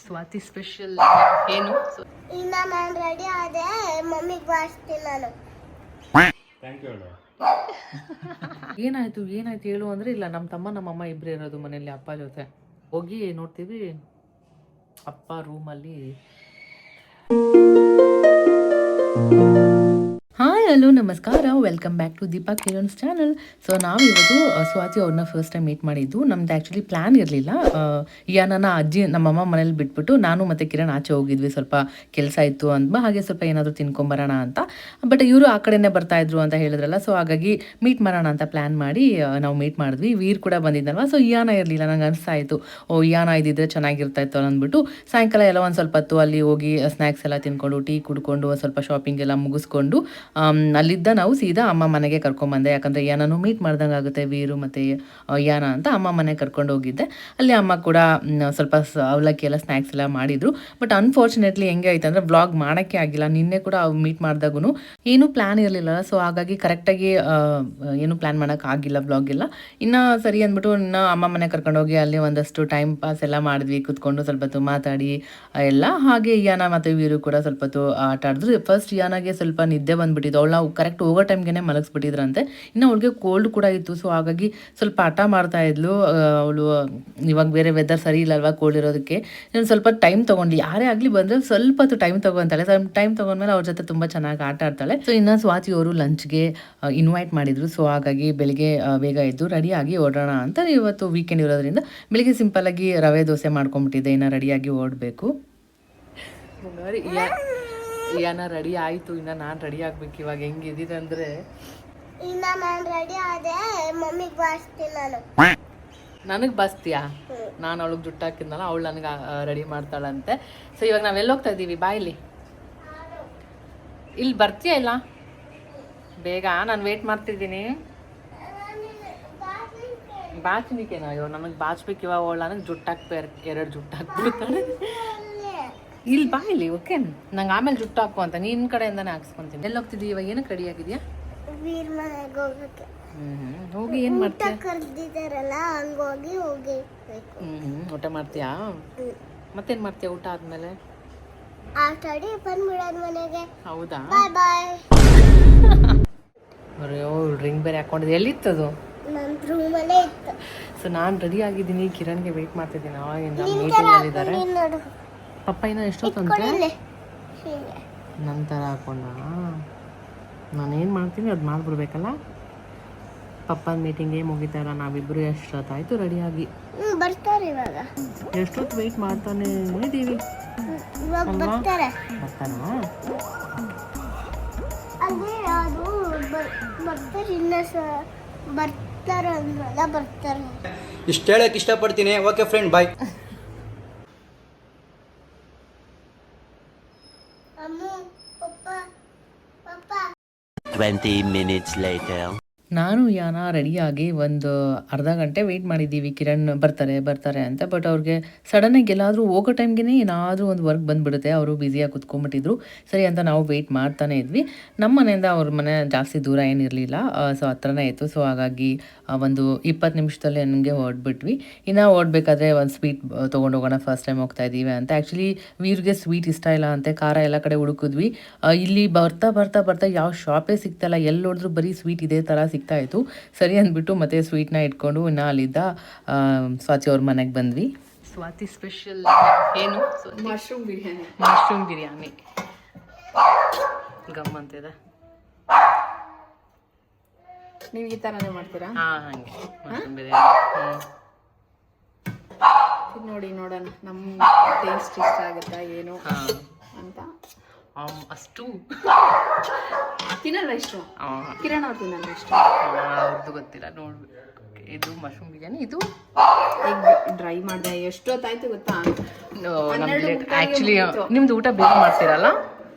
Swati special ಏನು ಇನ್ನ ನಾನು ರೆಡಿ ಆದೆ ಮಮ್ಮಿಗೆ ಬಾರಿಸ್ತೀನಿ ನಾನು. ಏನಾಯ್ತು ಹೇಳು ಅಂದ್ರೆ ಇಲ್ಲ ನಮ್ಮ ತಮ್ಮ ನಮ್ಮಮ್ಮ ಇಬ್ಬರೇ ಇರೋದು ಮನೇಲಿ ಅಪ್ಪ ಜೊತೆ. ಹೋಗಿ ನೋಡ್ತೀವಿ ಅಪ್ಪ ರೂಮಲ್ಲಿ. ಹಾಯ್ ಹಲೋ ನಮಸ್ಕಾರ, welcome back to Deepa Kiran channel. So ನಾವು ಇವತ್ತು ಸ್ವಾತಿ ಅವ್ರನ್ನ ಫಸ್ಟ್ ಟೈಮ್ ಮೀಟ್ ಮಾಡಿದ್ದು. ನಮ್ದು ಆ್ಯಕ್ಚುಲಿ ಪ್ಲ್ಯಾನ್ ಇರಲಿಲ್ಲ. ನನ್ನ ಅಜ್ಜಿ ನಮ್ಮಮ್ಮ ಮನೇಲಿ ಬಿಟ್ಬಿಟ್ಟು ನಾನು ಮತ್ತು ಕಿರಣ್ ಆಚೆ ಹೋಗಿದ್ವಿ, ಸ್ವಲ್ಪ ಕೆಲಸ ಇತ್ತು ಅಂತ, ಹಾಗೆ ಸ್ವಲ್ಪ ಏನಾದರೂ ತಿನ್ಕೊಂಬರೋಣ ಅಂತ. ಬಟ್ ಇವರು ಆ ಕಡೆನೇ ಬರ್ತಾಯಿದ್ರು ಅಂತ ಹೇಳಿದ್ರಲ್ಲ, ಸೊ ಹಾಗಾಗಿ ಮೀಟ್ ಮಾಡೋಣ ಅಂತ ಪ್ಲ್ಯಾನ್ ಮಾಡಿ ನಾವು ಮೀಟ್ ಮಾಡಿದ್ವಿ. ವೀರ್ ಕೂಡ ಬಂದಿದ್ದಲ್ವ, ಸೊ ಇಯಾನ ಇರಲಿಲ್ಲ. ನಂಗೆ ಅನಿಸ್ತಾ ಇತ್ತು ಇಯಾನ ಇದ್ದಿದ್ರೆ ಚೆನ್ನಾಗಿರ್ತಾಯಿತ್ತು ಅಂದ್ಬಿಟ್ಟು ಸಾಯಂಕಾಲ ಎಲ್ಲ ಒಂದು ಸ್ವಲ್ಪ ಹೊತ್ತು ಅಲ್ಲಿ ಹೋಗಿ ಸ್ನ್ಯಾಕ್ಸ್ ಎಲ್ಲ ತಿನ್ಕೊಂಡು ಟೀ ಕುಡ್ಕೊಂಡು ಸ್ವಲ್ಪ ಶಾಪಿಂಗ್ ಎಲ್ಲ ಮುಗಿಸ್ಕೊಂಡು ಅಲ್ಲಿದ್ದ ನಾವು ಸೀದಾ ಅಮ್ಮ ಮನೆಗೆ ಕರ್ಕೊಂಬಂದೆ. ಯಾಕಂದರೆ ಯಾನೂ ಮೀಟ್ ಮಾಡ್ದಂಗೆ ಆಗುತ್ತೆ, ವೀರು ಮತ್ತು ಯಾನ ಅಂತ ಅಮ್ಮ ಮನೆಗೆ ಕರ್ಕೊಂಡು ಹೋಗಿದ್ದೆ. ಅಲ್ಲಿ ಅಮ್ಮ ಕೂಡ ಸ್ವಲ್ಪ ಅವಲಕ್ಕಿ ಎಲ್ಲ ಸ್ನ್ಯಾಕ್ಸ್ ಎಲ್ಲ ಮಾಡಿದರು. ಬಟ್ ಅನ್ಫಾರ್ಚುನೇಟ್ಲಿ ಹೆಂಗೆ ಆಯ್ತು ಅಂದರೆ ವ್ಲಾಗ್ ಮಾಡೋಕ್ಕೆ ಆಗಿಲ್ಲ. ನಿನ್ನೆ ಕೂಡ ಅವ್ರು ಮೀಟ್ ಮಾಡಿದಾಗೂ ಏನೂ ಪ್ಲ್ಯಾನ್ ಇರಲಿಲ್ಲ. ಸೊ ಹಾಗಾಗಿ ಕರೆಕ್ಟಾಗಿ ಏನೂ ಪ್ಲ್ಯಾನ್ ಮಾಡೋಕ್ಕಾಗಿಲ್ಲ ವ್ಲಾಗ್ ಎಲ್ಲ. ಇನ್ನು ಸರಿ ಅಂದ್ಬಿಟ್ಟು ಇನ್ನು ಅಮ್ಮ ಮನೆ ಕರ್ಕೊಂಡೋಗಿ ಅಲ್ಲಿ ಒಂದಷ್ಟು ಟೈಮ್ ಪಾಸ್ ಎಲ್ಲ ಮಾಡಿದ್ವಿ, ಕೂತ್ಕೊಂಡು ಸ್ವಲ್ಪ ಹೊತ್ತು ಮಾತಾಡಿ ಎಲ್ಲ. ಹಾಗೆ ಯಾನ ಮತ್ತು ವೀರು ಕೂಡ ಸ್ವಲ್ಪ ಹೊತ್ತು ಆಟ ಆಡಿದ್ರು. ಫಸ್ಟ್ ಯಾನಾಗೆ ಸ್ವಲ್ಪ ನಿದ್ದೆ ಬಂದುಬಿಟ್ಟಿದ್ದು. ಅವಳು ನಾವು ಕರೆಕ್ಟ್ ಹೋಗೋ ಟೈಮ್ಗೆ ಮಲಗಿಸ್ಬಿಟ್ಟಿದ್ರಂತೆ. ಇನ್ನು ಅವಳಿಗೆ ಕೋಲ್ಡ್ ಕೂಡ ಇತ್ತು, ಸೊ ಹಾಗಾಗಿ ಸ್ವಲ್ಪ ಆಟ ಮಾಡ್ತಾ ಇದ್ಲು ಅವಳು. ಇವಾಗ ಬೇರೆ ವೆದರ್ ಸರಿ ಇಲ್ಲಲ್ವಾ ಕೋಲ್ಡ್ ಇರೋದಕ್ಕೆ. ಇನ್ನೊಂದು ಸ್ವಲ್ಪ ಟೈಮ್ ತೊಗೊಂಡು ಯಾರೇ ಆಗಲಿ ಬಂದರೆ ಸ್ವಲ್ಪ ಹೊತ್ತು ಟೈಮ್ ತೊಗೊತಾಳೆ. ಟೈಮ್ ತೊಗೊಂಡ್ಮೇಲೆ ಅವ್ರ ಜೊತೆ ತುಂಬ ಚೆನ್ನಾಗಿ ಆಟ ಆಡ್ತಾಳೆ. ಸೊ ಇನ್ನು ಸ್ವಾತಿ ಅವರು ಲಂಚ್ಗೆ ಇನ್ವೈಟ್ ಮಾಡಿದರು. ಸೊ ಹಾಗಾಗಿ ಬೆಳಿಗ್ಗೆ ಬೇಗ ಎದ್ದು ರೆಡಿಯಾಗಿ ಓಡೋಣ ಅಂತ. ಇವತ್ತು ವೀಕೆಂಡ್ ಇರೋದ್ರಿಂದ ಬೆಳಿಗ್ಗೆ ಸಿಂಪಲ್ಲಾಗಿ ರವೆ ದೋಸೆ ಮಾಡ್ಕೊಂಬಿಟ್ಟಿದ್ದೆ. ಇನ್ನು ರೆಡಿಯಾಗಿ ಓಡಬೇಕು. ಯಾನ ರೆಡಿ ಆಯಿತು, ಇನ್ನು ನಾನು ರೆಡಿ ಆಗ್ಬೇಕು. ಇವಾಗ ಹೆಂಗಿದ್ದೀನಿ ಅಂದರೆ ಇನ್ನ ನಾನು ರೆಡಿ ಆದೆ ಮಮ್ಮಿಗೆ ಬಾರಿಸ್ತೀನಿ ನಾನು. ನನಗೆ ಬಸ್ತೀಯಾ? ನಾನು ಅವಳಿಗೆ ಜುಟ್ಟು ಹಾಕಿದ್ನಲ್ಲ, ಅವಳು ನನಗೆ ರೆಡಿ ಮಾಡ್ತಾಳಂತೆ. ಸೊ ಇವಾಗ ನಾವೆಲ್ಲ ಹೋಗ್ತಾ ಇದ್ದೀವಿ? ಬಾಯಿಲಿ ಇಲ್ಲಿ ಬರ್ತೀಯ ಇಲ್ಲ ಬೇಗ? ನಾನು ವೇಟ್ ಮಾಡ್ತಿದ್ದೀನಿ. ಬಾಚನಿಕೆನೋ? ಅಯ್ಯೋ ನನಗೆ ಬಾಚ್ಬೇಕು ಇವಾಗ. ಅವಳು ನನಗೆ ಜುಟ್ಟು ಹಾಕ್ಬೇಕು, ಎರಡು ಜುಟ್ಟು ಹಾಕ್ಬಿಡ್ತಾಳೆ. ಇಲ್ಲಿ ಬಾ ಇಲ್ಲಿ, ಓಕೆ? ನಂಗೆ ಆಮೇಲೆ ಜುಟ್ಟು ಹಾಕು ಅಂತ ನಿನ್ನ ಕಡೆಯಿಂದಾನೆ ಹಾಕ್ಸ್ಕೊಂತೀನಿ. ಎಲ್ಲಿ ಹೋಗ್ತಿದ್ದೀವಿ ಇವಾಗ? ಏನಕ್ಕೆ ರೆಡಿ ಆಗಿದೆಯಾ? ವೀರ್ ಮನೆಗೆ ಹೋಗಕ್ಕೆ. ಹೋಗಿ ಏನು ಮಾಡ್ತೀಯ? ಕರೆದಿದ್ದಾರಲ್ಲ ಹಂಗೋಗಿ ಹೋಗಬೇಕು. ಊಟ ಮಾಡ್ತೀಯಾ? ಮತ್ತೇನು ಮಾಡ್ತೀಯ ಊಟ ಆದಮೇಲೆ? ಆಟ ಆಡಿ ಬಂದ್ಬಿಡೋದು ಮನೆಗೆ. ಹೌದಾ? ಬಾಯ್ ಬಾಯ್. ಅಯ್ಯೋ ರಿಂಗ್ ಬೇರೆ ಹಾಕೊಂಡಿದ್ದೆ. ಎಲ್ಲಿತ್ತದು? ನನ್ನ ರೂಮಲ್ಲೇ ಇತ್ತು. ಸೊ ನಾನು ರೆಡಿ ಆಗಿದ್ದೀನಿ, ಕಿರಣ್ಗೆ ವೆಯ್ಟ್ ಮಾಡ್ತಿದ್ದೀನಿ. ಅವಾಗಿಂದ ಮೀಟಿಂಗಲ್ಲಿದ್ದಾರೆ. ಪಪ್ಪ ಇನ್ನೂ ಎಷ್ಟೊತ್ತಂತೆ? ನಂತರ ಹಾಕೊಂಡ ನಾನೇನು ಮಾಡ್ತೀನಿ ಅದು ಮಾಡಿಬಿಡ್ಬೇಕಲ್ಲ. ಪಪ್ಪನ ಮೀಟಿಂಗೇ ಮುಗಿತಾರ. ನಾವಿಬ್ಬರು ಎಷ್ಟೊತ್ತಾಯಿತು ರೆಡಿಯಾಗಿ? ಬರ್ತಾರೆ ಇವಾಗ. ಎಷ್ಟೊತ್ತು ವೆಯ್ಟ್ ಮಾಡ್ತಾನೆ ಇದ್ದೀವಿ. ಬರ್ತಾರೆ. ಬರ್ತಾರಾ? ಅದೇ ಅದು ಬರ್ತಾರೆ. ಇನ್ನ ಬರ್ತಾರೆ ಅಂದ್ರಲ್ಲ, ಬರ್ತಾರೆ. ಇಷ್ಟು ಹೇಳಕ್ಕೆ ಇಷ್ಟಪಡ್ತೀನಿ. ಓಕೆ ಫ್ರೆಂಡ್, ಬಾಯ್. 20 minutes later. ನಾನು ಯಾನ ರೆಡಿಯಾಗಿ ಒಂದು ಅರ್ಧ ಗಂಟೆ ವೆಯ್ಟ್ ಮಾಡಿದ್ದೀವಿ, ಕಿರಣ್ ಬರ್ತಾರೆ ಅಂತ. ಬಟ್ ಅವ್ರಿಗೆ ಸಡನ್ನಾಗಿ ಎಲ್ಲಾದರೂ ಹೋಗೋ ಟೈಮ್ಗೆ ಏನಾದರೂ ಒಂದು ವರ್ಕ್ ಬಂದುಬಿಡುತ್ತೆ. ಅವರು ಬ್ಯುಸಿಯಾಗಿ ಕುತ್ಕೊಂಡ್ಬಿಟ್ಟಿದ್ರು. ಸರಿ ಅಂತ ನಾವು ವೆಯ್ಟ್ ಮಾಡ್ತಾನೆ ಇದ್ವಿ. ನಮ್ಮ ಮನೆಯಿಂದ ಅವ್ರ ಮನೆ ಜಾಸ್ತಿ ದೂರ ಏನಿರಲಿಲ್ಲ, ಸೊ ಹತ್ರನೇ ಇತ್ತು. ಸೊ ಹಾಗಾಗಿ ಒಂದು 20 ನಿಮಿಷದಲ್ಲಿ ನನಗೆ ಹೊರಡ್ಬಿಟ್ವಿ. ಇನ್ನು ಓಡಬೇಕಾದ್ರೆ ಒಂದು ಸ್ವೀಟ್ ತೊಗೊಂಡು ಹೋಗೋಣ, ಫಸ್ಟ್ ಟೈಮ್ ಹೋಗ್ತಾ ಇದ್ದೀವಿ ಅಂತ. ಆ್ಯಕ್ಚುಲಿ ವೀರ್ಗೆ ಸ್ವೀಟ್ ಇಷ್ಟ ಇಲ್ಲ ಅಂತೆ. ಖಾರ ಎಲ್ಲ ಕಡೆ ಹುಡುಕಿದ್ವಿ. ಇಲ್ಲಿ ಬರ್ತಾ ಯಾವ ಶಾಪೇ ಸಿಗ್ತಾಯಿಲ್ಲ. ಎಲ್ಲಿ ನೋಡಿದ್ರು ಬರೀ ಸ್ವೀಟ್ ಇದೇ ಥರ ಸಿಗ್ತಾ ಇತ್ತು. ಸರಿ ಅಂದ್ಬಿಟ್ಟು ಮತ್ತೆ ಸ್ವೀಟ್ನ ಇಟ್ಕೊಂಡು ಇನ್ನು ಅಲ್ಲಿದ್ದ ಸ್ವಾತಿ ಅವ್ರ ಮನೆಗೆ ಬಂದ್ವಿ. ಸ್ವಾತಿ ಸ್ಪೆಷಲ್ ಏನು? ಮಶ್ರೂಮ್ ಬಿರಿಯಾನಿ ಗಮ್ಮಂತಿದೆ. ನೀವು ಈ ಥರನೇ ಮಾಡ್ತೀರಾ? ಹಾಂ, ಹಾಗೆ ಮಶ್ರೂಮ್ ಬಿರಿಯಾನಿ. ನೋಡಿ ನೋಡೋಣ ನಮ್ಮ ಟೇಸ್ಟ್ ಇಷ್ಟ ಆಗುತ್ತಾ ಏನು ಅಂತ. ಅಷ್ಟು ತಿನ್ನಲ್ವ ಇಷ್ಟು? ಕಿರಣ್ ಅವ್ರು ತಿನ್ನಲ್ವ ಇಷ್ಟು? ಅವ್ರದ್ದು ಗೊತ್ತಿಲ್ಲ, ನೋಡ್ಬೇಕು. ಇದು ಮಶ್ರೂಮ್ ಬಿರಿಯಾನಿ, ಇದು ಡ್ರೈ ಮಾಡಿದೆ. ಎಷ್ಟೊತ್ತಾಯ್ತು ಗೊತ್ತಾ? ಆ್ಯಕ್ಚುಲಿ ನಿಮ್ದು ಊಟ ಬೇಗ ಮಾಡ್ತೀರಲ್ಲ?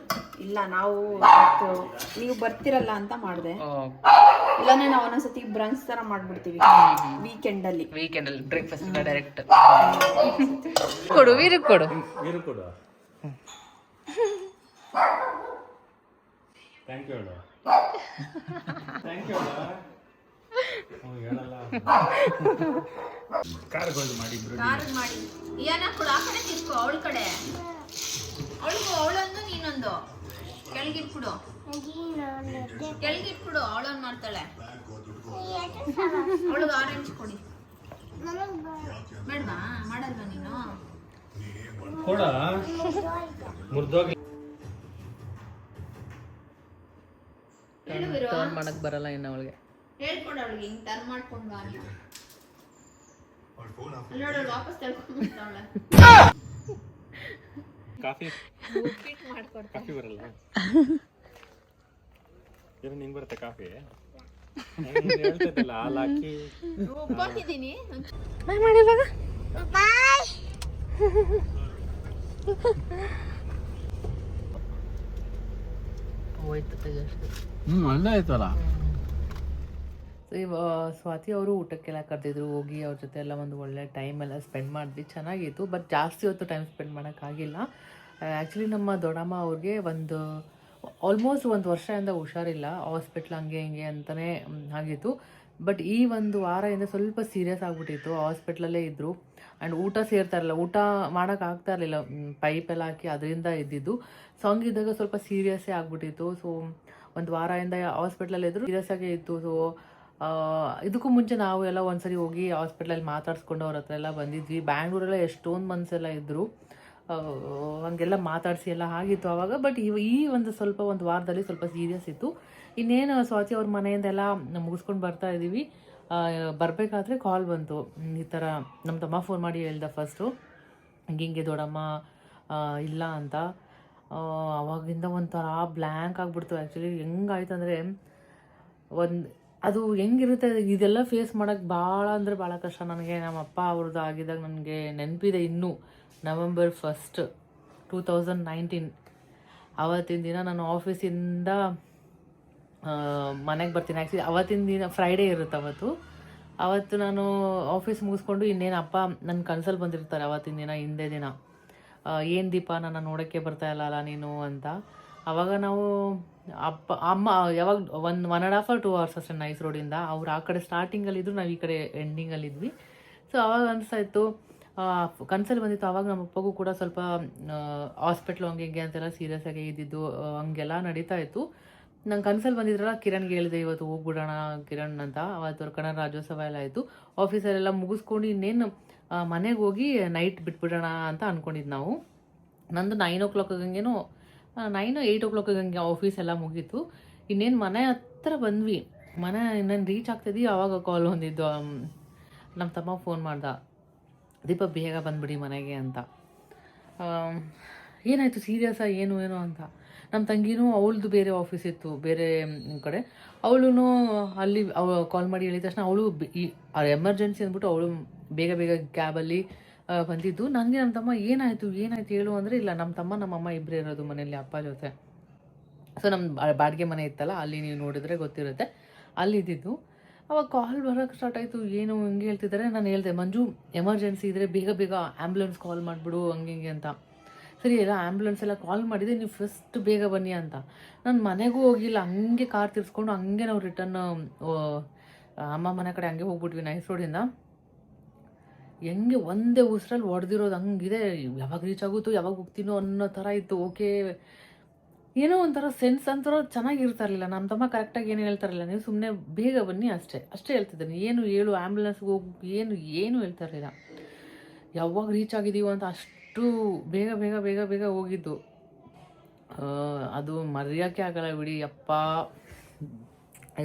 ಇಲ್ಲ, ನಾವು ನೀವು ಬರ್ತಿರಲ್ಲ ಅಂತ ಮಾಡಿದೆ. ಇಲ್ಲಾಂದ್ರೆ ನಾವು ಒಂದೊಂದ್ಸತಿ ಬ್ರಂಚ್ ತರ ಮಾಡ್ಬಿಡ್ತೀವಿ ವೀಕೆಂಡಲ್ಲಿ ಬ್ರೇಕ್ಫಾಸ್ಟ್ ಡೈರೆಕ್ಟ್. ಕೊಡು ವೀರು, ಕೊಡು. ಕಾರ್ಗಳು ಮಾಡಿ ಖಾರದ್ ಮಾಡಿ ಏನ ಕೂಡ ಆ ಕಡೆ ತಿರ್ಕೊ ಅವಳ ಕಡೆ ಅವಳೊಂದು ನೀನೊಂದು ಕೆಳಗಿಟ್ಬಿಡು ಕೆಳಗಿಟ್ಬಿಡು ಅವಳೊಂದು ಮಾಡ್ತಾಳೆ ಅವಳಿಗೆ ಆರೆಂಜ್ ಕೊಡಿ ಬೇಡವಾ ಮಾಡಲ್ವಾ ನೀನು ಕೊಡ ಮುರ್ದೋಗಿ ಹೇಳುವಿರು ಟರ್ನ್ ಮಾಡಕ್ ಬರಲ್ಲ ಇನ್ನು ಅವಳಿಗೆ. ಹೇಳ್ಕೊಡ ಅವಳಿಗೆ ಹಿಂಗ್ ಟರ್ನ್ ಮಾಡ್ಕೊಂಡು ಬಾ ನೀನು ನೋಡು ವಾಪಸ್ ತಳ್ಕೊಂಡ್ಬಿಡ್ತಾವಳೆ ಕಾಫಿ ಕಾಫಿ ಬರಲ್ಲ ಏನು ನಿಂಗೆ ಬರುತ್ತೆ ಕಾಫಿ ಹೇಳ್ತಿದ್ದಲ್ಲ ಹಾಲು ಹಾಕಿ ಬಂದಿದ್ದೀನಿ ಬಾಯ್ ಹೋಯ್ತು ತೇಜಸ್ವಿ. ಒಳ್ಳೆ ಆಯ್ತಲ್ಲ. ಸ್ವಾತಿ ಅವರು ಊಟಕ್ಕೆಲ್ಲ ಕರೆದಿದ್ರು, ಹೋಗಿ ಅವ್ರ ಜೊತೆ ಎಲ್ಲ ಒಂದು ಒಳ್ಳೆ ಟೈಮ್ ಎಲ್ಲ ಸ್ಪೆಂಡ್ ಮಾಡಿದ್ವಿ, ಚೆನ್ನಾಗಿತ್ತು. ಬಟ್ ಜಾಸ್ತಿ ಹೊತ್ತು ಟೈಮ್ ಸ್ಪೆಂಡ್ ಮಾಡೋಕ್ಕಾಗಿಲ್ಲ. ಆ್ಯಕ್ಚುಲಿ ನಮ್ಮ ದೊಡ್ಡಮ್ಮ ಅವ್ರಿಗೆ ಆಲ್ಮೋಸ್ಟ್ ಒಂದು ವರ್ಷದಿಂದ ಹುಷಾರಿಲ್ಲ, ಹಾಸ್ಪಿಟ್ಲ್ ಹಂಗೆ ಹಿಂಗೆ ಅಂತಲೇ ಆಗಿತ್ತು. ಬಟ್ ಈ ಒಂದು ವಾರದಿಂದ ಸ್ವಲ್ಪ ಸೀರಿಯಸ್ ಆಗಿಬಿಟ್ಟಿತ್ತು, ಹಾಸ್ಪಿಟ್ಲಲ್ಲೇ ಇದ್ದರು. ಆ್ಯಂಡ್ ಊಟ ಸೇರ್ತಾ ಇರಲಿಲ್ಲ, ಊಟ ಮಾಡೋಕ್ಕಾಗ್ತಾ ಇರಲಿಲ್ಲ, ಪೈಪೆಲ್ಲ ಹಾಕಿ ಅದರಿಂದ ಇದ್ದಿದ್ದು. ಸೊ ಹಂಗಿದ್ದಾಗ ಸ್ವಲ್ಪ ಸೀರಿಯಸ್ಸೇ ಆಗಿಬಿಟ್ಟಿತ್ತು. ಸೊ ಒಂದು ವಾರದಿಂದ ಹಾಸ್ಪಿಟ್ಲಲ್ಲಿ ಇದ್ದರು, ಸೀರಿಯಸ್ ಆಗೇ ಇತ್ತು. ಸೊ ಇದಕ್ಕೂ ಮುಂಚೆ ನಾವು ಎಲ್ಲ ಒಂದ್ಸರಿ ಹೋಗಿ ಹಾಸ್ಪಿಟ್ಲಲ್ಲಿ ಮಾತಾಡ್ಸ್ಕೊಂಡು ಅವ್ರ ಹತ್ರ ಎಲ್ಲ ಬಂದಿದ್ವಿ. ಬ್ಯಾಂಗ್ಳೂರೆಲ್ಲ ಎಷ್ಟೊಂದು ಮನ್ಸೆಲ್ಲ ಇದ್ದರು, ಹಂಗೆಲ್ಲ ಮಾತಾಡಿಸಿ ಎಲ್ಲ ಆಗಿತ್ತು ಆವಾಗ. ಬಟ್ ಈ ಒಂದು ವಾರದಲ್ಲಿ ಸ್ವಲ್ಪ ಸೀರಿಯಸ್ ಇತ್ತು. ಇನ್ನೇನು ಸ್ವಾತಿ ಅವ್ರ ಮನೆಯಿಂದೆಲ್ಲ ಮುಗಿಸ್ಕೊಂಡು ಬರ್ತಾ ಇದ್ದೀವಿ. ಬರಬೇಕಾದ್ರೆ ಕಾಲ್ ಬಂತು, ಈ ಥರ ನಮ್ಮ ತಮ್ಮ ಫೋನ್ ಮಾಡಿ ಹೇಳ್ದ ಫಸ್ಟು, ಹಿಂಗೆ ದೊಡ್ಡಮ್ಮ ಇಲ್ಲ ಅಂತ. ಅವಾಗಿಂದ ಒಂಥರ ಬ್ಲ್ಯಾಂಕ್ ಆಗಿಬಿಡ್ತು. ಆ್ಯಕ್ಚುಲಿ ಹೆಂಗಾಯ್ತು ಅಂದರೆ ಅದು ಹೆಂಗಿರುತ್ತೆ ಇದೆಲ್ಲ ಫೇಸ್ ಮಾಡೋಕ್ಕೆ ಭಾಳ ಅಂದರೆ ಭಾಳ ಕಷ್ಟ. ನನಗೆ ನಮ್ಮ ಅಪ್ಪ ಅವ್ರದ್ದು ಆಗಿದಾಗ ನನಗೆ ನೆನಪಿದೆ, ಇನ್ನೂ November 1st, 2019 ಅವತ್ತಿನ ದಿನ ನಾನು ಆಫೀಸಿಂದ ಮನೆಗೆ ಬರ್ತೀನಿ. ಆ್ಯಕ್ಚುಲಿ ಅವತ್ತಿನ ದಿನ ಫ್ರೈಡೇ ಇರುತ್ತೆ ಅವತ್ತು ನಾನು ಆಫೀಸ್ ಮುಗಿಸ್ಕೊಂಡು ಇನ್ನೇನು ಅಪ್ಪ ನನ್ನ ಕನ್ಸಲ್ಲಿ ಬಂದಿರ್ತಾರೆ ಅವತ್ತಿನ ದಿನ, ಹಿಂದೆ ದಿನ, ಏನು ದೀಪ ನನ್ನ ನೋಡೋಕ್ಕೆ ಬರ್ತಾ ಇಲ್ಲ ನೀನು ಅಂತ. ಆವಾಗ ನಾವು ಅಮ್ಮ ಯಾವಾಗ 1.5 or 2 hours ಅಷ್ಟೇ ನೈಸ್ ರೋಡಿಂದ. ಅವ್ರು ಆ ಕಡೆ ಸ್ಟಾರ್ಟಿಂಗಲ್ಲಿದ್ದರು, ನಾವು ಈ ಕಡೆ ಎಂಡಿಂಗಲ್ಲಿದ್ವಿ. ಸೊ ಆವಾಗ ಅನಿಸ್ತಾಯಿತ್ತು, ಕನ್ಸಲ್ಲಿ ಬಂದಿತ್ತು. ಆವಾಗ ನಮ್ಮ ಅಪ್ಪಗೂ ಕೂಡ ಸ್ವಲ್ಪ ಹಾಸ್ಪಿಟ್ಲು ಹಂಗೆ ಹಿಂಗೆ ಅಂತೆಲ್ಲ ಸೀರಿಯಸ್ ಆಗಿ ಇದ್ದಿದ್ದು, ಹಂಗೆಲ್ಲ ನಡೀತಾ ಇತ್ತು. ನಂಗೆ ಕನ್ಸಲ್ಲಿ ಬಂದಿದ್ರಲ್ಲ, ಕಿರಣ್ಗೆ ಹೇಳಿದೆ ಇವತ್ತು ಹೋಗ್ಬಿಡೋಣ ಕಿರಣ್ ಅಂತ. ಅವತ್ತು ಅವ್ರ ಕನ್ನಡ ರಾಜ್ಯೋತ್ಸವ ಎಲ್ಲ ಆಯಿತು, ಆಫೀಸಲ್ಲೆಲ್ಲ ಮುಗಿಸ್ಕೊಂಡು ಇನ್ನೇನು ಮನೆಗೆ ಹೋಗಿ ನೈಟ್ ಬಿಟ್ಬಿಡೋಣ ಅಂತ ಅಂದ್ಕೊಂಡಿದ್ದು ನಾವು. ನಂದು 9 o'clock ಹಂಗೇನೋ 8 o'clock ಹಂಗೆ ಆಫೀಸ್ ಎಲ್ಲ ಮುಗೀತು. ಇನ್ನೇನು ಮನೆ ಹತ್ರ ಬಂದ್ವಿ, ಮನೆ ಇನ್ನೇನು ರೀಚ್ ಆಗ್ತಿದ್ವಿ. ಆವಾಗ ಕಾಲ್ ಹೊಂದಿದ್ದು, ನಮ್ಮ ತಮ್ಮ ಫೋನ್ ಮಾಡ್ದ, ದೀಪ ಬೇಗ ಬಂದ್ಬಿಡಿ ಮನೆಗೆ ಅಂತ. ಏನಾಯಿತು ಸೀರಿಯಸ್ಸಾ ಏನು ಅಂತ. ನಮ್ಮ ತಂಗಿನೂ ಅವಳದು ಬೇರೆ ಆಫೀಸ್ ಇತ್ತು ಬೇರೆ ಕಡೆ, ಅವಳು ಅಲ್ಲಿ ಕಾಲ್ ಮಾಡಿ ಹೇಳಿದ ತಕ್ಷಣ ಅವಳು ಎಮರ್ಜೆನ್ಸಿ ಅಂದ್ಬಿಟ್ಟು ಅವಳು ಬೇಗ ಕ್ಯಾಬಲ್ಲಿ ಬಂದಿದ್ದು. ನನಗೆ ನಮ್ಮ ತಮ್ಮ ಏನಾಯಿತು ಹೇಳು ಅಂದರೆ, ಇಲ್ಲ ನಮ್ಮ ತಮ್ಮ ನಮ್ಮಮ್ಮ ಇಬ್ಬರೇ ಇರೋದು ಮನೇಲಿ ಅಪ್ಪ ಜೊತೆ. ಸೊ ನಮ್ಮ ಬಾಡಿಗೆ ಮನೆ ಇತ್ತಲ್ಲ, ಅಲ್ಲಿ ನೀವು ನೋಡಿದ್ರೆ ಗೊತ್ತಿರುತ್ತೆ, ಅಲ್ಲಿದ್ದಿದ್ದು. ಅವಾಗ ಕಾಲ್ ಬರೋಕ್ಕೆ ಸ್ಟಾರ್ಟ್ ಆಯಿತು, ಏನು ಹಿಂಗೆ ಹೇಳ್ತಿದ್ದಾರೆ. ನಾನು ಹೇಳಿದೆ, ಮಂಜು ಎಮರ್ಜೆನ್ಸಿ ಇದ್ದರೆ ಬೇಗ ಆ್ಯಂಬುಲೆನ್ಸ್ ಕಾಲ್ ಮಾಡಿಬಿಡು ಹಂಗೆ ಹಿಂಗೆ ಅಂತ. ಸರಿ ಎಲ್ಲ ಆ್ಯಂಬುಲೆನ್ಸ್ ಎಲ್ಲ ಕಾಲ್ ಮಾಡಿದೆ, ನೀವು ಫಸ್ಟ್ ಬೇಗ ಬನ್ನಿ ಅಂತ. ನಾನು ಮನೆಗೂ ಹೋಗಿಲ್ಲ, ಹಂಗೆ ಕಾರ್ ತಿರ್ಸ್ಕೊಂಡು ಹಂಗೆ ನಾವು ರಿಟರ್ನ್ ಅಮ್ಮ ಮನೆ ಕಡೆ ಹಂಗೆ ಹೋಗ್ಬಿಟ್ವಿ ನೈಸ್ ರೋಡಿಂದ. ಹೆಂಗೆ ಒಂದೇ ಉಸಿರಲ್ಲಿ ಹೊಡೆದಿರೋದು ಹಂಗಿದೆ, ಯಾವಾಗ ರೀಚ್ ಆಗುತ್ತೋ ಯಾವಾಗ ಹೋಗ್ತೀನೋ ಅನ್ನೋ ಥರ ಇತ್ತು. ಓಕೆ, ಏನೋ ಒಂಥರ ಸೆನ್ಸ್ ಅಂತಾರೋ ಚೆನ್ನಾಗಿರ್ತಾ ಇರಲಿಲ್ಲ. ನಮ್ಮ ತಮ್ಮ ಕರೆಕ್ಟಾಗಿ ಏನು ಹೇಳ್ತಾ ಇರಲಿಲ್ಲ, ನೀವು ಸುಮ್ಮನೆ ಬೇಗ ಬನ್ನಿ ಅಷ್ಟೇ ಹೇಳ್ತಿದ್ದಾನೆ. ಏನು ಹೇಳು ಆ್ಯಂಬುಲೆನ್ಸ್ಗೆ ಹೋಗಿ ಏನು ಹೇಳ್ತಾ ಇರಲಿಲ್ಲ. ಯಾವಾಗ ರೀಚ್ ಆಗಿದ್ದೀವೋ ಅಂತ ಅಷ್ಟು ಬೇಗ ಹೋಗಿದ್ದು. ಅದು ಮರೆಯೋಕ್ಕೆ ಆಗಲ್ಲ ಬಿಡಿ ಅಪ್ಪ,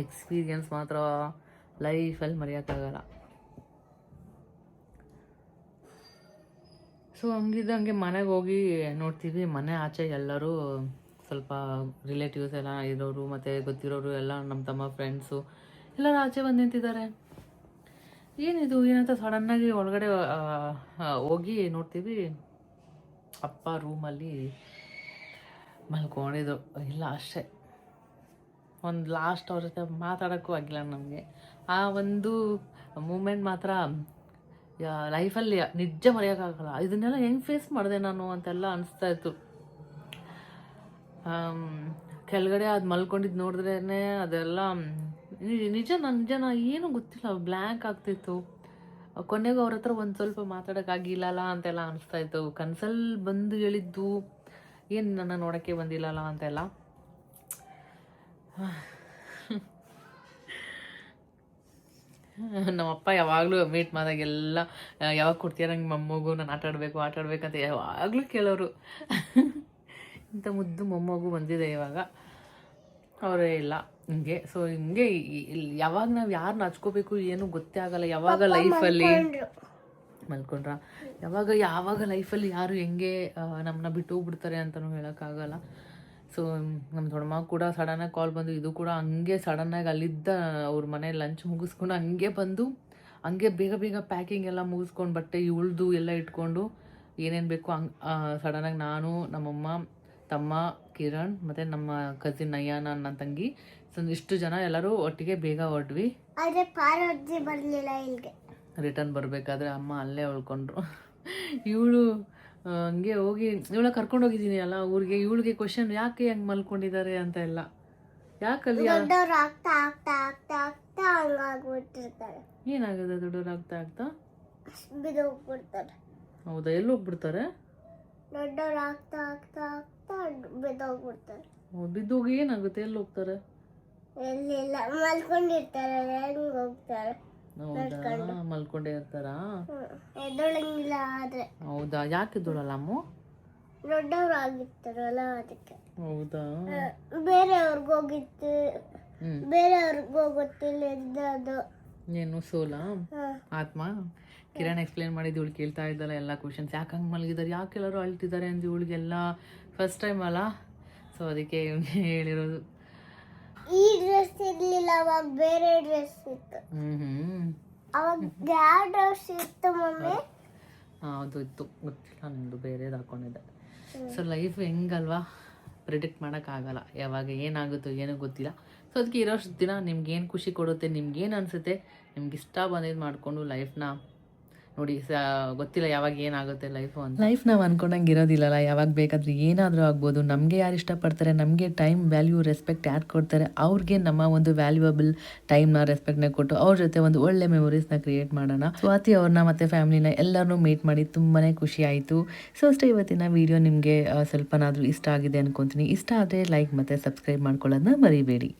ಎಕ್ಸ್ಪೀರಿಯನ್ಸ್ ಮಾತ್ರ ಲೈಫಲ್ಲಿ ಮರೆಯೋಕ್ಕಾಗಲ್ಲ. ಸೊ ಹಂಗಿದ್ದಂಗೆ ಮನೆಗೆ ಹೋಗಿ ನೋಡ್ತೀವಿ, ಮನೆ ಆಚೆ ಎಲ್ಲರೂ ಸ್ವಲ್ಪ ರಿಲೇಟಿವ್ಸ್ ಎಲ್ಲ ಇರೋರು ಮತ್ತು ಗೊತ್ತಿರೋರು ಎಲ್ಲ, ನಮ್ಮ ತಮ್ಮ ಫ್ರೆಂಡ್ಸು ಎಲ್ಲರೂ ಆಚೆ ಬಂದು ನಿಂತಿದ್ದಾರೆ. ಏನಿದು ಏನಂತ ಸಡನ್ನಾಗಿ ಒಳಗಡೆ ಹೋಗಿ ನೋಡ್ತೀವಿ, ಅಪ್ಪ ರೂಮಲ್ಲಿ ಮಲ್ಕೊಂಡಿದ್ರು. ಇಲ್ಲ ಅಷ್ಟೇ, ಒಂದು ಲಾಸ್ಟ್ ಅವ್ರ ಜೊತೆ ಮಾತಾಡೋಕ್ಕೂ ಆಗಿಲ್ಲ ನಮಗೆ. ಆ ಒಂದು ಮೂಮೆಂಟ್ ಮಾತ್ರ ಲೈಫಲ್ಲಿ ನಿಜ ಮರೆಯೋಕ್ಕಾಗಲ್ಲ. ಇದನ್ನೆಲ್ಲ ಹೆಂಗೆ ಫೇಸ್ ಮಾಡಿದೆ ನಾನು ಅಂತೆಲ್ಲ ಅನಿಸ್ತಾ ಇತ್ತು. ಕೆಳಗಡೆ ಅದು ಮಲ್ಕೊಂಡಿದ್ದು ನೋಡಿದ್ರೇ ಅದೆಲ್ಲ ನಿಜನ ಏನೂ ಗೊತ್ತಿಲ್ಲ, ಬ್ಲ್ಯಾಂಕ್ ಆಗ್ತಿತ್ತು. ಕೊನೆಗೂ ಅವ್ರ ಹತ್ರ ಒಂದು ಸ್ವಲ್ಪ ಮಾತಾಡೋಕ್ಕಾಗಿಲ್ಲಲ್ಲ ಅಂತೆಲ್ಲ ಅನಿಸ್ತಾ ಇತ್ತು. ಕನ್ಸಲ್ಲಿ ಬಂದು ಹೇಳಿದ್ದು ಏನು ನನ್ನ ನೋಡೋಕ್ಕೆ ಬಂದಿಲ್ಲಲ್ಲ ಅಂತೆಲ್ಲ. ನಮ್ಮಪ್ಪ ಯಾವಾಗಲೂ ಮೀಟ್ ಮಾಡಿದಾಗೆಲ್ಲ ಯಾವಾಗ ಕೊಡ್ತೀಯ ನಂಗೆ ಮೊಮ್ಮಗು, ನಾನು ಆಟ ಆಡಬೇಕಂತ ಯಾವಾಗಲೂ ಕೇಳೋರು. ಇಂಥ ಮುದ್ದು ಮೊಮ್ಮಗು ಬಂದಿದೆ ಇವಾಗ, ಅವರೇ ಇಲ್ಲ ಹಿಂಗೆ. ಸೊ ಹಿಂಗೆ ಯಾವಾಗ ನಾವು ಯಾರನ್ನ ಹಚ್ಕೋಬೇಕು ಏನೂ ಗೊತ್ತೇ ಆಗಲ್ಲ. ಯಾವಾಗ ಲೈಫಲ್ಲಿ ಮಲ್ಕೊಂಡ್ರ ಯಾವಾಗ ಲೈಫಲ್ಲಿ ಯಾರು ಹೆಂಗೆ ನಮ್ಮನ್ನ ಬಿಟ್ಟು ಹೋಗ್ಬಿಡ್ತಾರೆ ಅಂತಲೂ ಹೇಳೋಕ್ಕಾಗಲ್ಲ. ಸೊ ನಮ್ಮ ದೊಡ್ಡಮ್ಮ ಕೂಡ ಸಡನ್ನಾಗಿ ಕಾಲ್ ಬಂದು, ಇದು ಕೂಡ ಹಂಗೆ ಸಡನ್ನಾಗಿ ಅಲ್ಲಿದ್ದ ಅವ್ರ ಮನೆ ಲಂಚ್ ಮುಗಿಸ್ಕೊಂಡು ಹಂಗೆ ಬಂದು ಹಂಗೆ ಬೇಗ ಪ್ಯಾಕಿಂಗ್ ಎಲ್ಲ ಮುಗಿಸ್ಕೊಂಡು ಬಟ್ಟೆ ಇವಳ್ದು ಎಲ್ಲ ಇಟ್ಕೊಂಡು ಏನೇನು ಬೇಕು ಹಂಗೆ ಸಡನ್ನಾಗಿ ನಾನು, ನಮ್ಮಮ್ಮ, ತಮ್ಮ ಕಿರಣ್ ಮತ್ತು ನಮ್ಮ ಕಸಿನ್ ನಯ್ಯಾನ, ನನ್ನ ತಂಗಿ, ಸೊ ಇಷ್ಟು ಜನ ಎಲ್ಲರೂ ಒಟ್ಟಿಗೆ ಬೇಗ ಹೊರಡ್ವಿ. ಆದ್ರೆ ಪಾರ್ವತಿ ಬರ್ಲಿಲ್ಲ ಇಲ್ಲಿಗೆ. ರಿಟರ್ನ್ ಬರಬೇಕಾದ್ರೆ ಅಮ್ಮ ಅಲ್ಲೇ ಉಳ್ಕೊಂಡ್ರು. ಇವಳು ಹಂಗೆ ಹೋಗಿ ಇವಳ ಕರ್ಕೊಂಡು ಹೋಗಿದ್ದೀನಿ ಅಲ್ಲ ಊರಿಗೆ. ಇವಳಿಗೆ ಕ್ವಶನ್ ಯಾಕೆ ಹೆಂಗೆ ಮಲ್ಕೊಂಡಿದ್ದಾರೆ ಅಂತ ಎಲ್ಲ, ಯಾಕಲ್ಲಿ ದೊಡ್ಡವ್ರು ಆಗ್ತಾ ಆಗ್ತಾ ಆಗ್ತಾ ಆಗ್ತಾ ಹಂಗಾಗ್ಬಿಟ್ಟಿರ್ತಾರೆ. ಏನಾಗಿದೆ ದೊಡ್ಡವ್ರು ಆಗ್ತಾ ಬಿದ್ದೋಗ್ಬಿಡ್ತಾರೆ. ಹೌದಾ, ಎಲ್ಲಿ ಹೋಗ್ಬಿಡ್ತಾರೆ? ದೊಡ್ಡವ್ರು ಆಗ್ತಾ ಆಗ್ತಾ ಆಗ್ತಾ ಬಿದ್ದೋಗ್ಬಿಡ್ತಾರೆ. ಬಿದ್ದೋಗಿ ಏನಾಗುತ್ತೆ, ಎಲ್ಲಿ ಹೋಗ್ತಾರೆ? ಎಲ್ಲಿಲ್ಲ, ಮಲ್ಕೊಂಡಿರ್ತಾರೆ, ಹೆಂಗ್ ಹೋಗ್ತಾರೆ? ಹೌದಾ, ಮಲ್ಕೊಂಡೇ ಇರ್ತಾರಾ? ಎದ್ದೊಳಂಗಿಲ್ಲ. ಆದ್ರೆ ಹೌದಾ, ಯಾಕೆ ಎದ್ದೋಳಲ್ಲ ಅಮ್ಮ? ದೊಡ್ಡವ್ರು ಆಗಿರ್ತಾರಲ್ಲ ಅದಕ್ಕೆ. ಹೌದಾ, ಬೇರೆಯವ್ರಿಗೆ ಹೋಗಿತ್ತು, ಬೇರೆಯವ್ರಿಗೆ ಹೋಗುತ್ತಿಲ್ಲ ಎದ್ದದು. ಏನು ಸೋಲಾ ಆತ್ಮ? ಕಿರಣ್ ಎಕ್ಸ್ಪ್ಲೇನ್ ಮಾಡಿದ್ದು ಇವಳು ಕೇಳ್ತಾ ಇದ್ದಲ್ಲ ಎಲ್ಲ ಕ್ವಶನ್ಸ್, ಯಾಕೆ ಹಂಗೆ ಮಲಗಿದ್ದಾರೆ, ಯಾಕೆ ಎಲ್ಲರೂ ಅಳ್ತಿದ್ದಾರೆ ಅಂತ ಇವಳಿಗೆಲ್ಲ ಫಸ್ಟ್ ಟೈಮ್ ಅಲ್ಲ. ಸೊ ಅದಕ್ಕೆ ಇವ್ನಿಗೆ ಹೇಳಿರೋದು. ಈ ಡ್ರೆಸ್ ಇರ್ಲಿಲ್ಲ, ಅವಾಗ ಬೇರೆ ಡ್ರೆಸ್ ಇತ್ತು. ಅವಾಗ ಯಾವ ಡ್ರೆಸ್ ಇತ್ತು ಮಮ್ಮಿ? ಅದು ಇತ್ತು, ಗೊತ್ತಿಲ್ಲ ನಿಮ್ಮದು, ಬೇರೆದು ಹಾಕೊಂಡಿದ್ದೆ. ಸೊ ಲೈಫ್ ಹೆಂಗಲ್ವಾ, ಪ್ರಿಡಿಕ್ಟ್ ಮಾಡೋಕ್ಕಾಗಲ್ಲ, ಯಾವಾಗ ಏನಾಗುತ್ತೋ ಏನೂ ಗೊತ್ತಿಲ್ಲ. ಸೊ ಅದಕ್ಕೆ ಇರೋಷ್ಟು ದಿನ ನಿಮ್ಗೇನು ಖುಷಿ ಕೊಡುತ್ತೆ, ನಿಮ್ಗೇನು ಅನಿಸುತ್ತೆ, ನಿಮ್ಗೆ ಇಷ್ಟ ಬಂದಿದ್ದು ಮಾಡಿಕೊಂಡು ಲೈಫ್ನ ನೋಡಿ. ಗೊತ್ತಿಲ್ಲ ಯಾವಾಗ ಏನಾಗುತ್ತೆ ಲೈಫು ಅಂತ. ಲೈಫ್ ನಾವು ಅನ್ಕೊಂಡಂಗೆ ಇರೋದಿಲ್ಲಲ್ಲ, ಯಾವಾಗ ಬೇಕಾದ್ರೆ ಏನಾದರೂ ಆಗ್ಬೋದು. ನಮಗೆ ಯಾರು ಇಷ್ಟಪಡ್ತಾರೆ, ನಮಗೆ ಟೈಮ್ ವ್ಯಾಲ್ಯೂ ರೆಸ್ಪೆಕ್ಟ್ ಯಾರು ಕೊಡ್ತಾರೆ, ಅವ್ರಿಗೆ ನಮ್ಮ ಒಂದು ವ್ಯಾಲ್ಯೂಯಬಲ್ ಟೈಮ್ನ ರೆಸ್ಪೆಕ್ಟ್ನ ಕೊಟ್ಟು ಅವ್ರ ಜೊತೆ ಒಂದು ಒಳ್ಳೆ ಮೆಮೊರೀಸ್ನ ಕ್ರಿಯೇಟ್ ಮಾಡೋಣ. ಸ್ವಾತಿ ಅವ್ರನ್ನ ಮತ್ತು ಫ್ಯಾಮಿಲಿನ ಎಲ್ಲರನ್ನೂ ಮೀಟ್ ಮಾಡಿ ತುಂಬಾ ಖುಷಿ ಆಯಿತು. ಸೊ ಅಷ್ಟೇ, ಇವತ್ತಿನ ವಿಡಿಯೋ ನಿಮಗೆ ಸ್ವಲ್ಪನಾದರೂ ಇಷ್ಟ ಆಗಿದೆ ಅನ್ಕೊತೀನಿ. ಇಷ್ಟ ಆದರೆ ಲೈಕ್ ಮತ್ತು ಸಬ್ಸ್ಕ್ರೈಬ್ ಮಾಡ್ಕೊಳ್ಳೋದನ್ನ ಮರಿಬೇಡಿ.